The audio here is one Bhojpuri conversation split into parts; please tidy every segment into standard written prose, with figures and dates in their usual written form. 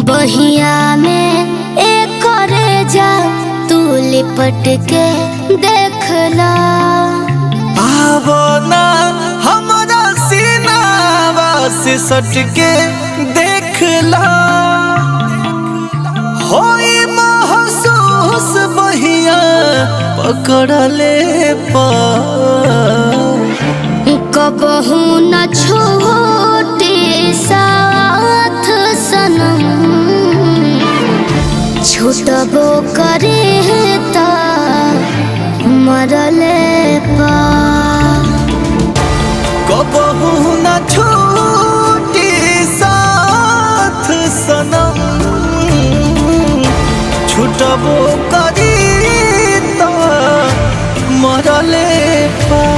बहिया में एक करे जा तू लिपट के देखला। आवो ना हमारा सीनावा से सट के देखला। होई महसूस बहिया पकड़ले कबहू न छोटे साथ सनम छूटबो करे ता मरले पा। कबहू न छोटे साथ सनम छूटबो करी ता मरले पा।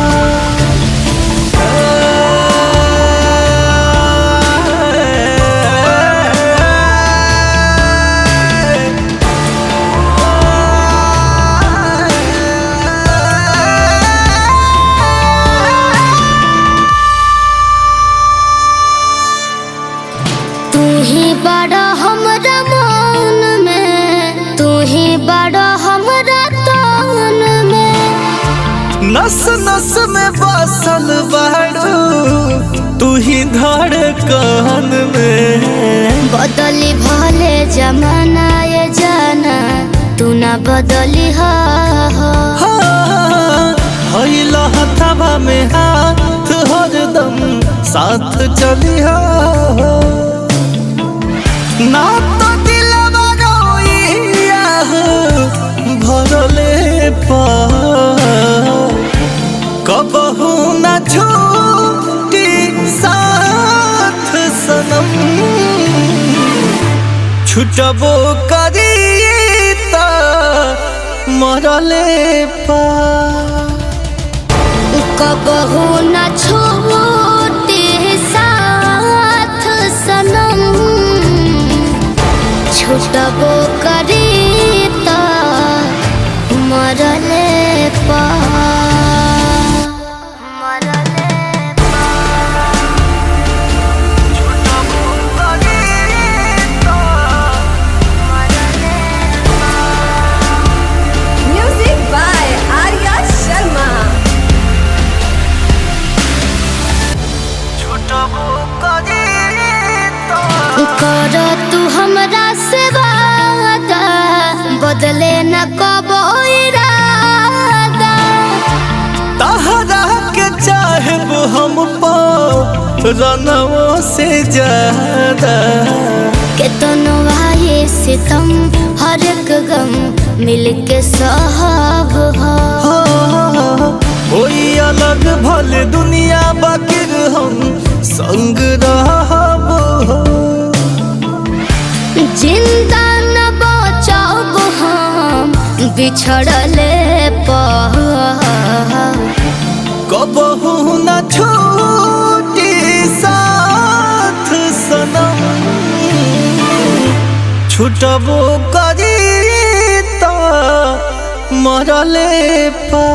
बड़ा हमरा मन में तू ही बड़ा हमरा तन में। नस नस में बसल बाड़ू तू ही धड़कन में। बदली भले जमाना ये जाना तू ना बदली हईला हथवा में हाथ हरदम साथ चली ना तो दिलवा रोइया भरले पा। कबहू न छूटी साथ सनम छुटबो करी ता मरले पा। कबहू न छोटे साथ सनम छूटबो करी ता मरले पा। Music by Arya Sharma. कर तू हमरा से वादा बदले न कबो इरादा। तहरा के चाहब हम रनवों से ज्यादा। केतनो आए सितम हर एक गम मिलके सहब कोई अलग भले दुनिया बाकिर हम संग रहब। जिंदा न बचब हम बिछड़ले पर। कबहू न छूटी साथ सनम छुटबो करी ता मरले पा।